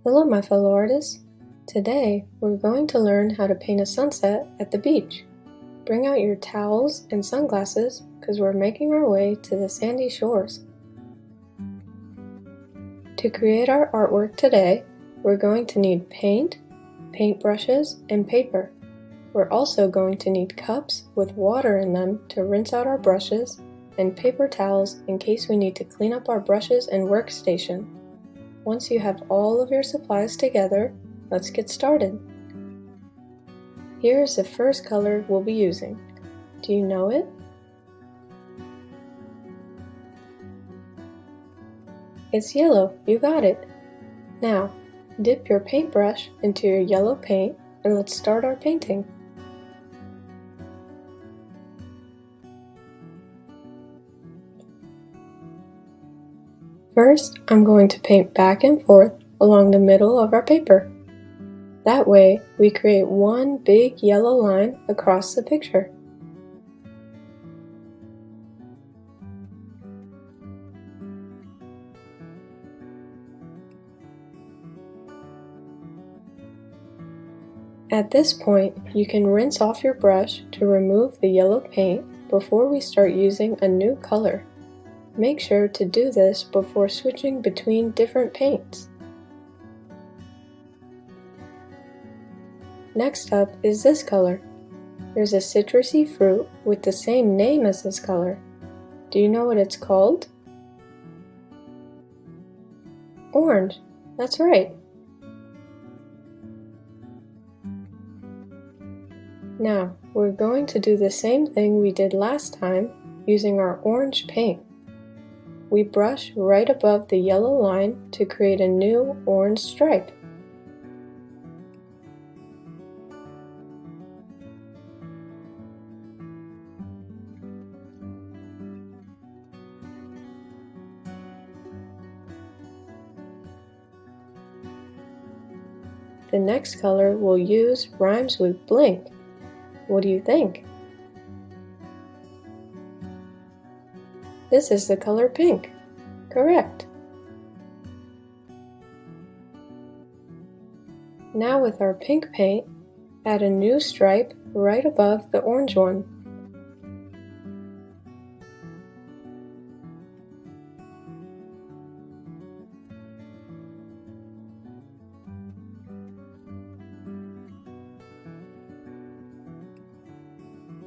Hello, my fellow artists. Today, we're going to learn how to paint a sunset at the beach. Bring out your towels and sunglasses because we're making our way to the sandy shores. To create our artwork today, we're going to need paint, paintbrushes, and paper. We're also going to need cups with water in them to rinse out our brushes, and paper towels in case we need to clean up our brushes and workstation. Once you have all of your supplies together, let's get started. Here's the first color we'll be using. Do you know it? It's yellow, you got it. Now, dip your paintbrush into your yellow paint and let's start our painting. First, I'm going to paint back and forth along the middle of our paper. That way, we create one big yellow line across the picture. At this point, you can rinse off your brush to remove the yellow paint before we start using a new color. Make sure to do this before switching between different paints. Next up is this color. There's a citrusy fruit with the same name as this color. Do you know what it's called? Orange. That's right. Now, we're going to do the same thing we did last time using our orange paint. We brush right above the yellow line to create a new orange stripe. The next color we'll use rhymes with blink. What do you think? This is the color pink. Correct. Now with our pink paint, add a new stripe right above the orange one.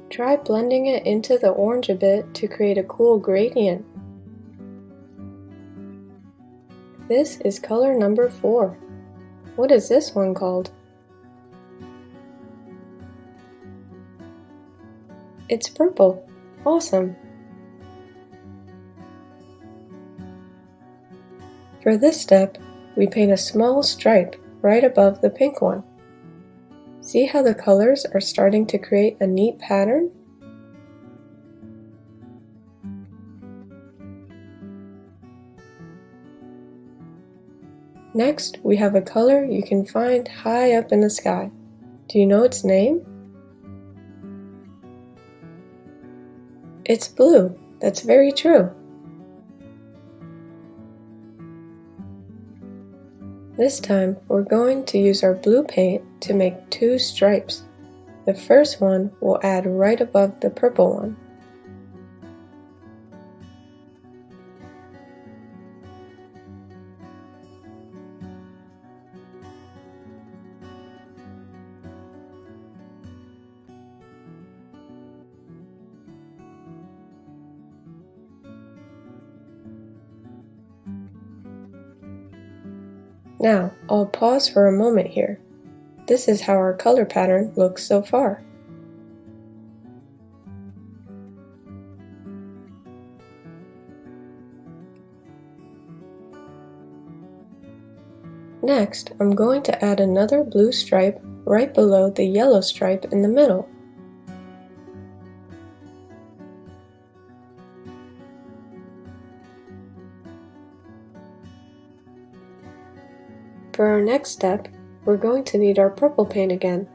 Try blending it into the orange a bit to create a cool gradient. This is color number 4. What is this one called? It's purple. Awesome! For this step, we paint a small stripe right above the pink one. See how the colors are starting to create a neat pattern? Next, we have a color you can find high up in the sky. Do you know its name? It's blue. That's very true. This time, we're going to use our blue paint to make 2 stripes. The first one we'll add right above the purple one. Now, I'll pause for a moment here. This is how our color pattern looks so far. Next, I'm going to add another blue stripe right below the yellow stripe in the middle. For our next step, we're going to need our purple paint again.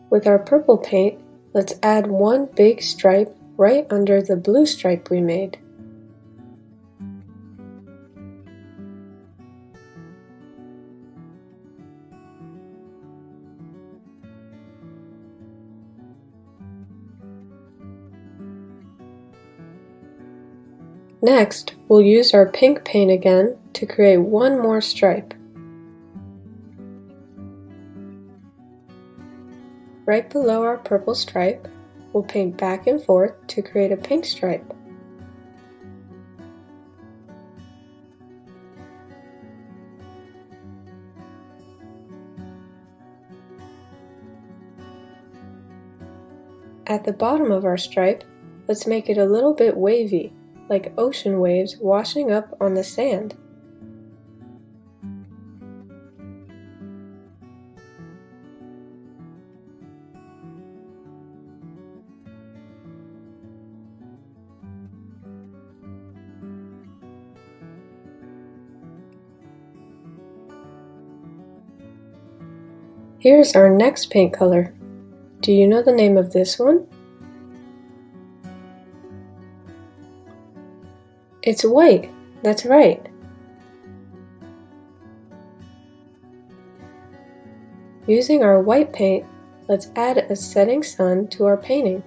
With our purple paint, let's add one big stripe right under the blue stripe we made. Next, we'll use our pink paint again to create one more stripe. Right below our purple stripe, we'll paint back and forth to create a pink stripe. At the bottom of our stripe, let's make it a little bit wavy, like ocean waves washing up on the sand. Here's our next paint color. Do you know the name of this one? It's white, that's right. Using our white paint, let's add a setting sun to our painting.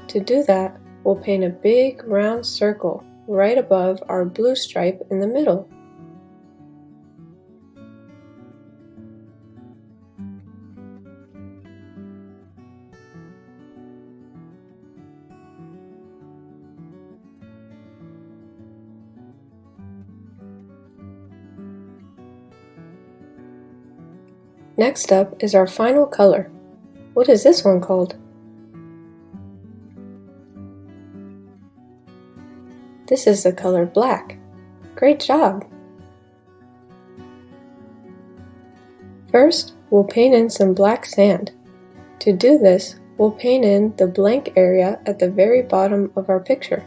To do that, we'll paint a big round circle right above our blue stripe in the middle. Next up is our final color. What is this one called? This is the color black. Great job! First, we'll paint in some black sand. To do this, we'll paint in the blank area at the very bottom of our picture.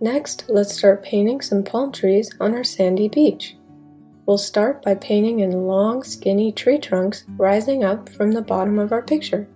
Next, let's start painting some palm trees on our sandy beach. We'll start by painting in long, skinny tree trunks rising up from the bottom of our picture.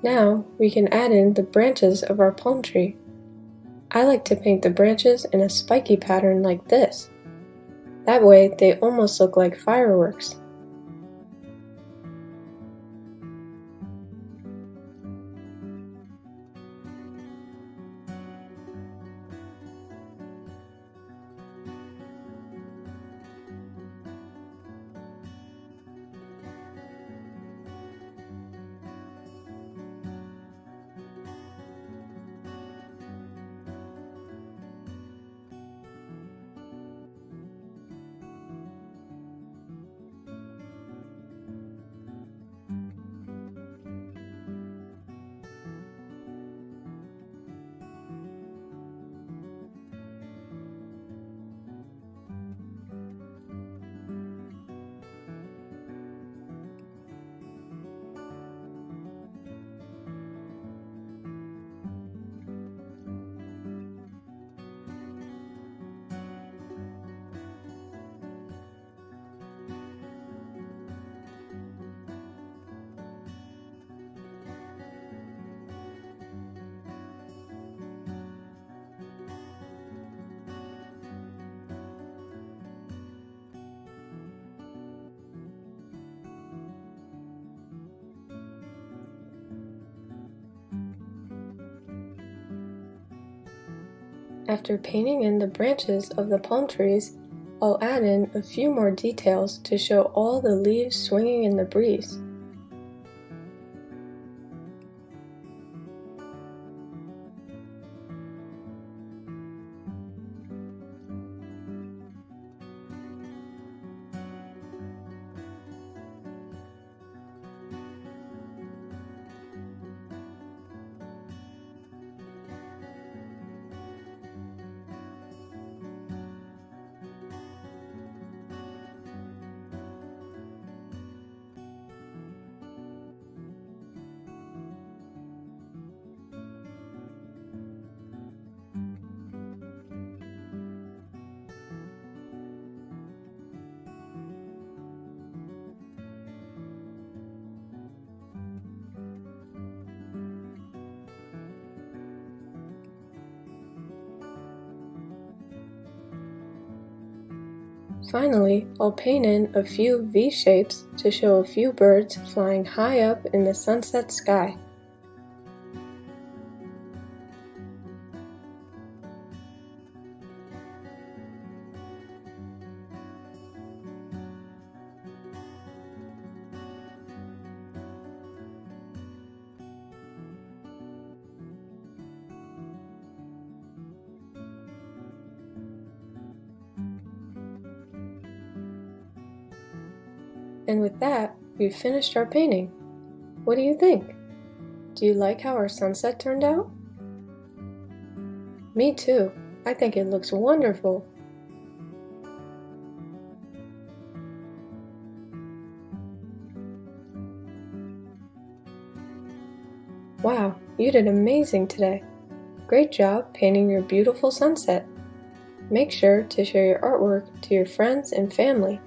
Now we can add in the branches of our palm tree. I like to paint the branches in a spiky pattern like this. That way they almost look like fireworks. After painting in the branches of the palm trees, I'll add in a few more details to show all the leaves swinging in the breeze. Finally, I'll paint in a few V-shapes to show a few birds flying high up in the sunset sky. And with that, we've finished our painting. What do you think? Do you like how our sunset turned out? Me too. I think it looks wonderful. Wow, you did amazing today. Great job painting your beautiful sunset. Make sure to share your artwork to your friends and family.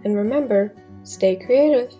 And remember, stay creative.